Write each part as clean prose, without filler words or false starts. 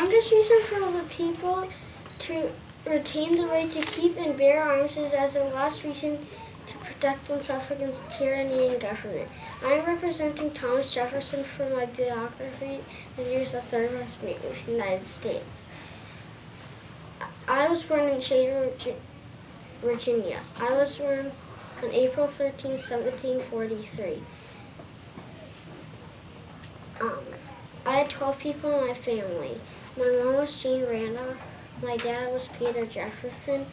strongest reason for the people to retain the right to keep and bear arms is as a last reason to protect themselves against tyranny and government. I am representing Thomas Jefferson for my biography, as he was the third president of the United States. I was born in Shader, Virginia. I was born on April 13, 1743. I had 12 people in my family. My mom was Jane Randolph. My dad was Peter Jefferson.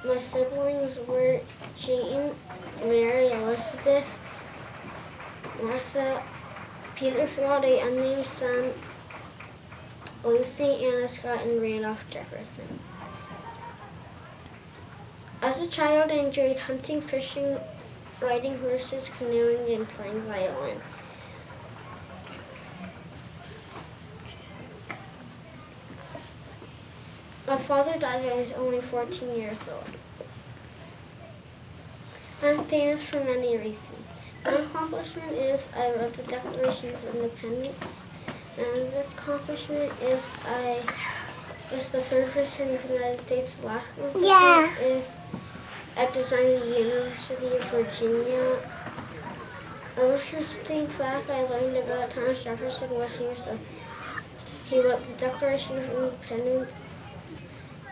My siblings were Jane, Mary, Elizabeth, Martha, Peter Field, a unnamed son, Lucy, Anna Scott, and Randolph Jefferson. As a child, I enjoyed hunting, fishing, riding horses, canoeing, and playing violin. My father died when I was only 14 years old. I'm famous for many reasons. One accomplishment is I wrote the Declaration of Independence. Another accomplishment is I was the third president of the United States. The last accomplishment is I designed the University of Virginia. A most interesting fact I learned about Thomas Jefferson was he wrote the Declaration of Independence.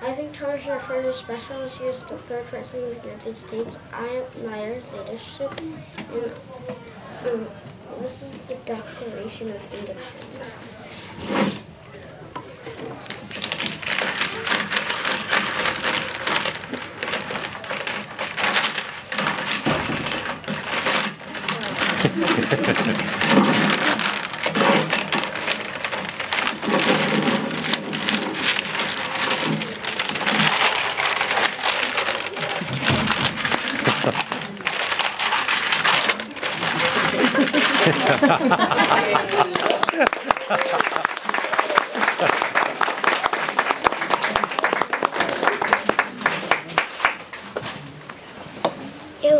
I think Thomas Jefferson is special as he was the third president of the United States. I admire his leadership, and this is the Declaration of Independence.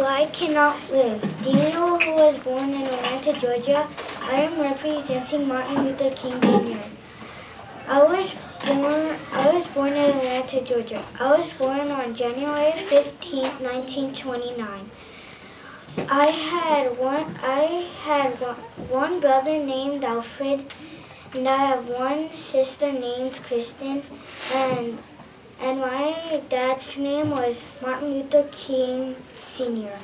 I cannot live. Do you know who was born in Atlanta, Georgia? I am representing Martin Luther King Jr. I was born in Atlanta, Georgia. I was born on January 15, 1929. I had one brother named Alfred, and I have one sister named Kristen, and my dad's name was Martin Luther King Sr.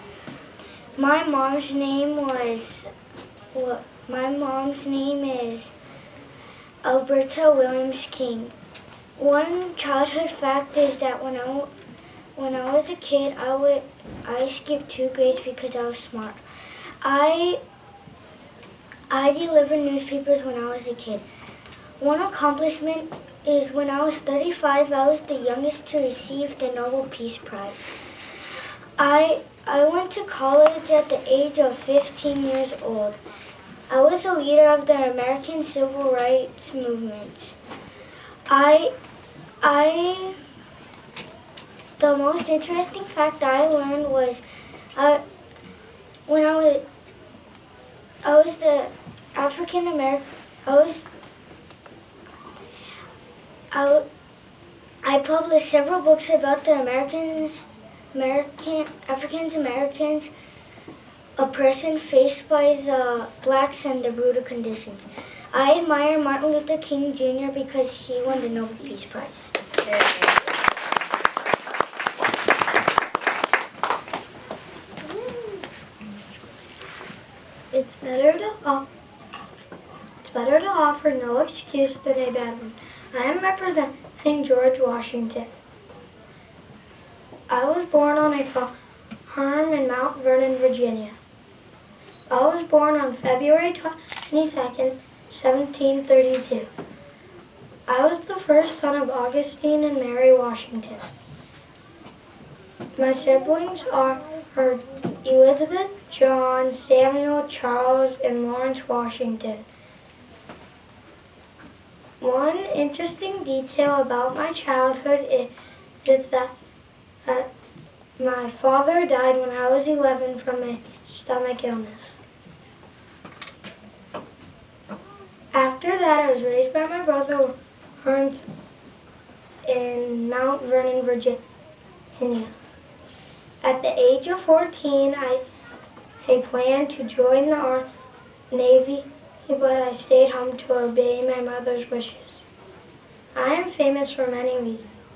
My mom's name is Alberta Williams King. One childhood fact is that when I was a kid, I skipped 2 grades because I was smart. I delivered newspapers when I was a kid. One accomplishment is when I was 35, I was the youngest to receive the Nobel Peace Prize. I went to college at the age of 15 years old. I was a leader of the American Civil Rights Movement. The most interesting fact I learned was when I was the African American. I published several books about the African Americans, oppression faced by the blacks and the brutal conditions. I admire Martin Luther King Jr. because he won the Nobel Peace Prize. It's better to offer no excuse than a bad one. I am representing George Washington. I was born on a farm in Mount Vernon, Virginia. I was born on February 22nd, 1732. I was the first son of Augustine and Mary Washington. My siblings are Elizabeth, John, Samuel, Charles, and Lawrence Washington. One interesting detail about my childhood is that my father died when I was 11 from a stomach illness. After that, I was raised by my brother Lawrence in Mount Vernon, Virginia. At the age of 14, I planned to join the Navy, but I stayed home to obey my mother's wishes. I am famous for many reasons.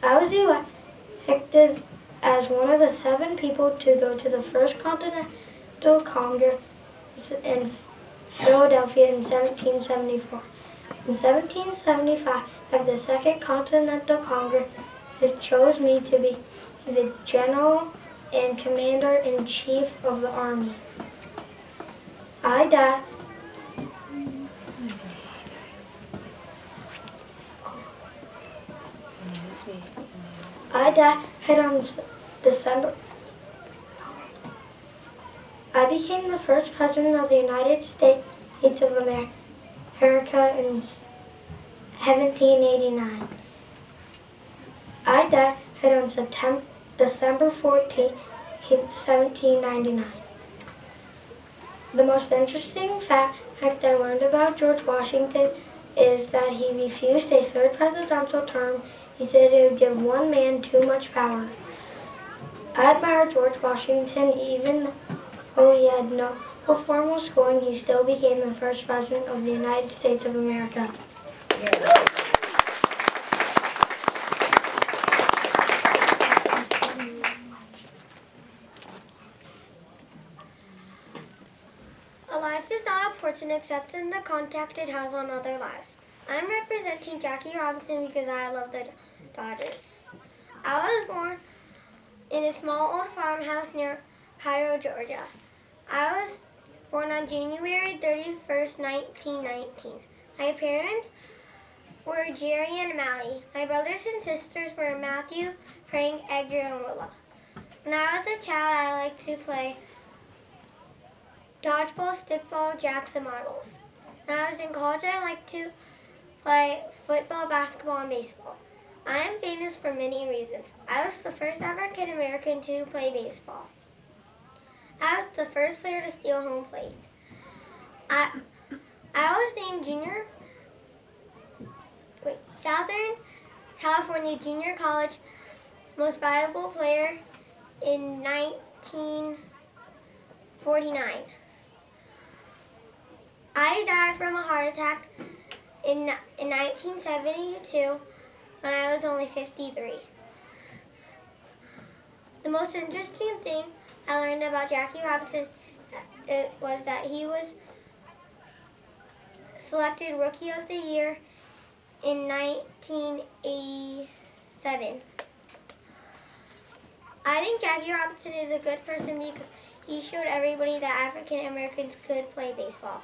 I was elected as one of the 7 people to go to the First Continental Congress in Philadelphia in 1774. In 1775, at the Second Continental Congress, it chose me to be the General and Commander-in-Chief of the Army. I died on December. I became the first President of the United States of America in 1789. I died on December 14, 1799. The most interesting fact I learned about George Washington is that he refused a 3rd presidential term. He said it would give one man too much power. I admire George Washington. Even though he had no formal schooling, he still became the first President of the United States of America. Yeah. A life is not important except in the contact it has on other lives. I'm representing Jackie Robinson because I love the Dodgers. I was born in a small old farmhouse near Cairo, Georgia. I was born on January 31st, 1919. My parents were Jerry and Mally. My brothers and sisters were Matthew, Frank, Edgar, and Willa. When I was a child, I liked to play dodgeball, stickball, jacks, and marbles. When I was in college, I liked to play football, basketball, and baseball. I am famous for many reasons. I was the first African American to play baseball. I was the first player to steal home plate. I was named Southern California Junior College Most Valuable Player in 1949. I died from a heart attack in 1972 when I was only 53. The most interesting thing I learned about Jackie Robinson was that he was selected Rookie of the Year in 1987. I think Jackie Robinson is a good person because he showed everybody that African Americans could play baseball.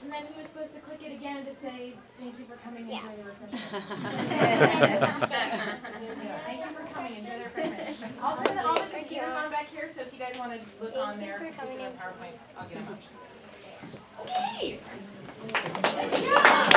And then he was supposed to click it again to say, thank you for coming, enjoy the refreshments. Thank you for coming, enjoy the refreshments. I'll turn all the computers on back here, so if you guys want to look on their particular PowerPoints, I'll get them up. Okay! Good job!